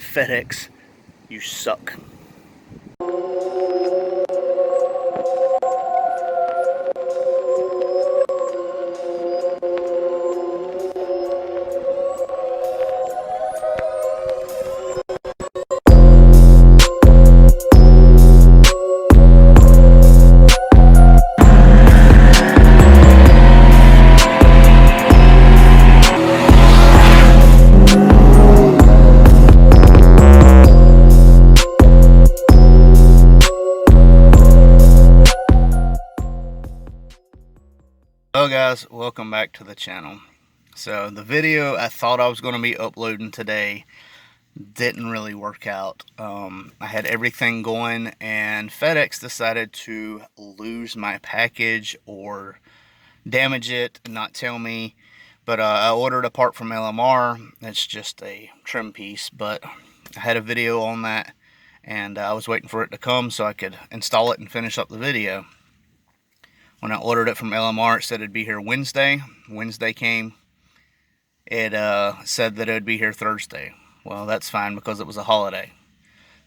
FedEx, you suck. Hello guys, welcome back to the channel. So the video I thought I was going to be uploading today didn't really work out. I had everything going and FedEx decided to lose my package or damage it and not tell me. But I ordered a part from LMR. It's just a trim piece, but I had a video on that and I was waiting for it to come so I could install it and finish up the video. When I ordered it from LMR, it said it'd be here Wednesday. Wednesday came. It said that it would be here Thursday. Well, that's fine because it was a holiday.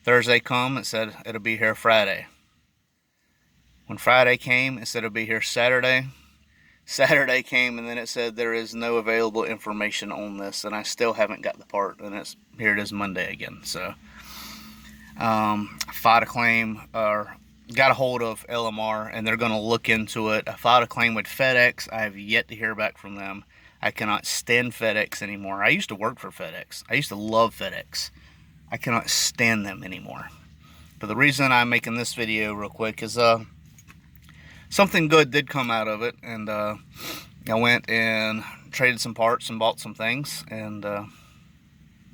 Thursday come, it said it'll be here Friday. When Friday came, it said it'll be here Saturday. Saturday came, and then it said there is no available information on this, and I still haven't got the part, and here it is Monday again. So, filed a claim, or got a hold of LMR, and they're going to look into it. I filed a claim with FedEx. I have yet to hear back from them. I cannot stand FedEx anymore. I used to work for FedEx. I used to love FedEx. I cannot stand them anymore. But the reason I'm making this video real quick is something good did come out of it, and I went and traded some parts and bought some things, and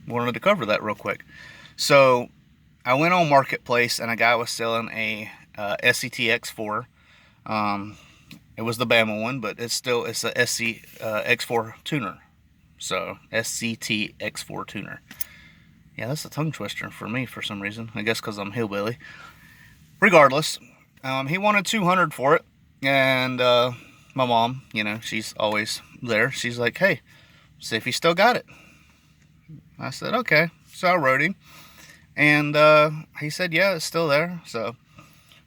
wanted to cover that real quick. So I went on Marketplace, and a guy was selling a SCT X4. It was the Bama one, but it's a SC X4 tuner. So SCT X4 tuner. Yeah, that's a tongue twister for me for some reason. I guess because I'm hillbilly. Regardless, he wanted $200 for it, and my mom, you know, she's always there. She's like, "Hey, see if he still got it." I said, "Okay." So I wrote him, and he said, "Yeah, it's still there." So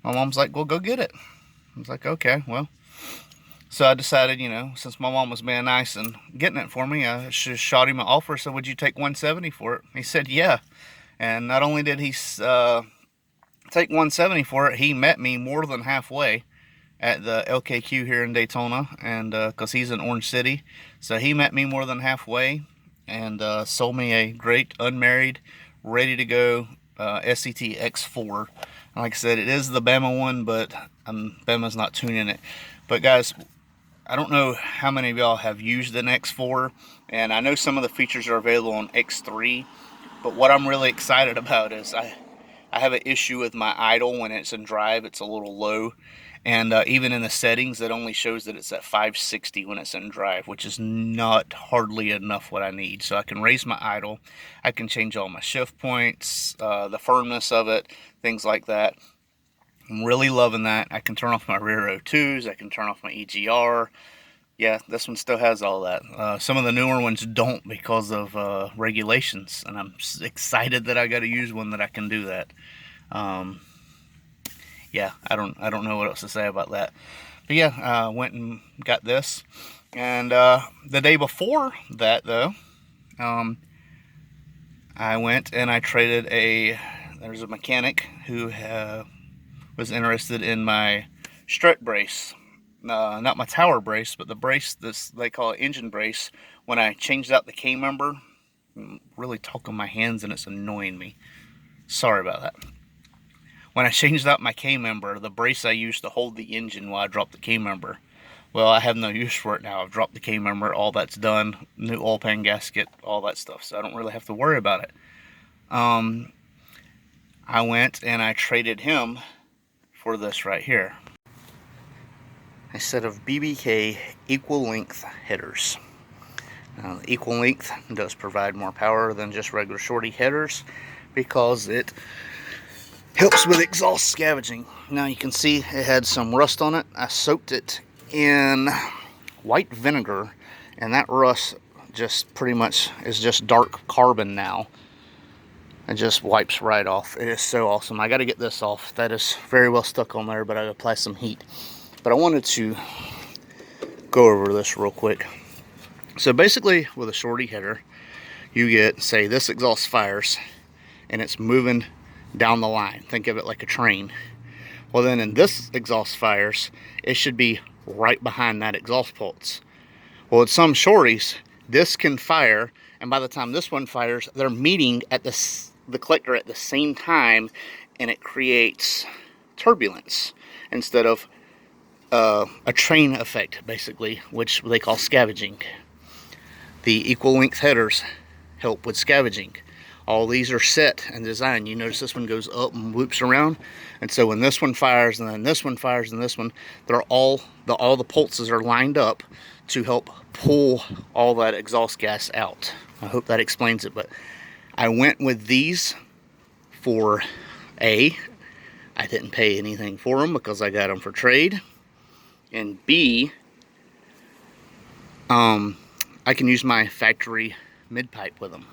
my mom's like, "Well, go get it." I was like, "Okay, well." So I decided, you know, since my mom was being nice and getting it for me, I just shot him an offer. So would you take $170 for it? He said, "Yeah." And not only did he take $170 for it, he met me more than halfway at the LKQ here in Daytona, and because he's in Orange City. So he met me more than halfway and sold me a great, unmarried, ready to go SCT X4. Like I said, it is the Bama one, but Bama's not tuning it. But guys, I don't know how many of y'all have used an X4, and I know some of the features are available on X3, but what I'm really excited about is I have an issue with my idle when it's in drive. It's a little low, and even in the settings, it only shows that it's at 560 when it's in drive, which is not hardly enough what I need. So I can raise my idle, I can change all my shift points, the firmness of it, things like that. I'm really loving that. I can turn off my rear O2s, I can turn off my EGR. Yeah, this one still has all that. Some of the newer ones don't because of regulations, and I'm excited that I got to use one that I can do that. Yeah, I don't know what else to say about that. But yeah, I went and got this, and the day before that though, I went and I traded there's a mechanic who was interested in my strut brace. Not my tower brace, but the brace, they call it engine brace. When I changed out the K-member, I'm really talking my hands and it's annoying me. Sorry about that. When I changed out my K-member, the brace I used to hold the engine while I dropped the K-member, well, I have no use for it now. I've dropped the K-member, all that's done, new oil pan gasket, all that stuff, so I don't really have to worry about it. I went and I traded him for this right here. A set of BBK equal length headers. Now, the equal length does provide more power than just regular shorty headers because it helps with exhaust scavenging. Now you can see it had some rust on it. I soaked it in white vinegar, and that rust just pretty much is just dark carbon now. It just wipes right off. It is so awesome. I got to get this off. That is very well stuck on there, but I apply some heat. But I wanted to go over this real quick. So basically, with a shorty header, you get, say, this exhaust fires, and it's moving down the line. Think of it like a train. Well, then in this exhaust fires, it should be right behind that exhaust pulse. Well, with some shorties, this can fire, and by the time this one fires, they're meeting at the collector at the same time, and it creates turbulence instead of a train effect, basically, which they call scavenging. The equal length headers help with scavenging. All these are set and designed. You notice this one goes up and loops around, and so when this one fires, and then this one fires, and this one, they're all the pulses are lined up to help pull all that exhaust gas out. I hope that explains it. But I went with these for A, I didn't pay anything for them because I got them for trade, and B, I can use my factory mid pipe with them.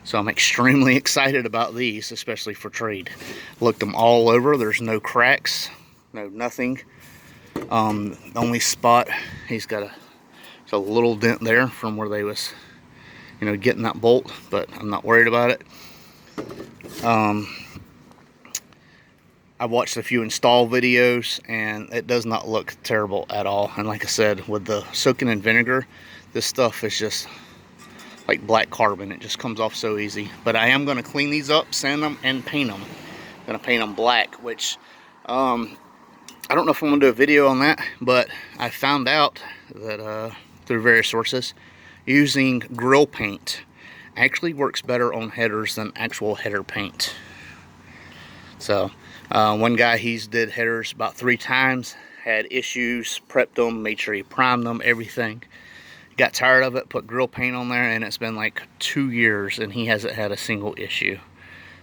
So I'm extremely excited about these, especially for trade. Looked them all over. There's no cracks, no nothing. The only spot, he's got a little dent there from where they was, you know, getting that bolt, but I'm not worried about it. I watched a few install videos, and it does not look terrible at all. And like I said, with the soaking in vinegar, this stuff is just like black carbon. It just comes off so easy. But I am going to clean these up, sand them, and paint them. I'm going to paint them black, which I don't know if I'm going to do a video on that, but I found out that through various sources, using grill paint actually works better on headers than actual header paint. So one guy, he's did headers about 3 times, had issues, prepped them, made sure he primed them, everything. Got tired of it, put grill paint on there, and it's been like 2 years and he hasn't had a single issue.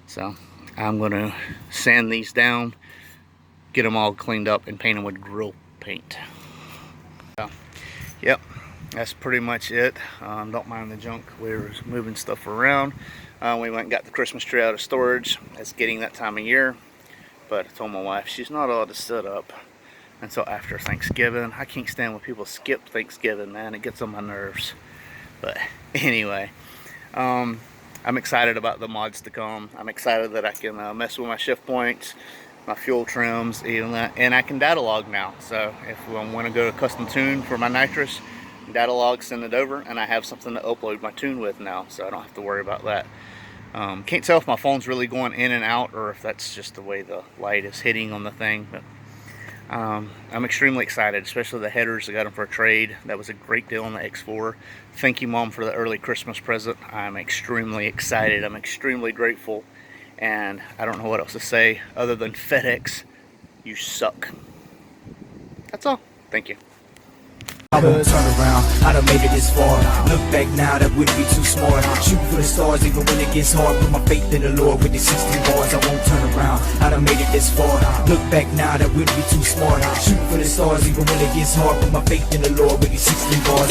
So I'm going to sand these down, get them all cleaned up, and paint them with grill paint. So, yep, that's pretty much it. Don't mind the junk. We're moving stuff around. We went and got the Christmas tree out of storage. It's getting that time of year, but I told my wife she's not allowed to sit up until after Thanksgiving. I can't stand when people skip Thanksgiving, man. It gets on my nerves. But anyway, I'm excited about the mods to come. I'm excited that I can mess with my shift points, my fuel trims, even that, and I can data log now. So if I want to go to custom tune for my nitrous, data log, send it over, and I have something to upload my tune with now, so I don't have to worry about that. Can't tell if my phone's really going in and out or if that's just the way the light is hitting on the thing, but I'm extremely excited, especially the headers. I got them for a trade. That was a great deal on the X4. Thank you, Mom, for the early Christmas present. I'm extremely excited. I'm extremely grateful, and I don't know what else to say other than FedEx, you suck. That's all. Thank you. I won't turn around, I done made it this far. Look back now, that wouldn't be too smart. Shooting for the stars even when it gets hard. Put my faith in the Lord with these 16 bars. I won't turn around, I done made it this far. Look back now, that wouldn't be too smart. Shooting for the stars even when it gets hard. Put my faith in the Lord with these 16 bars.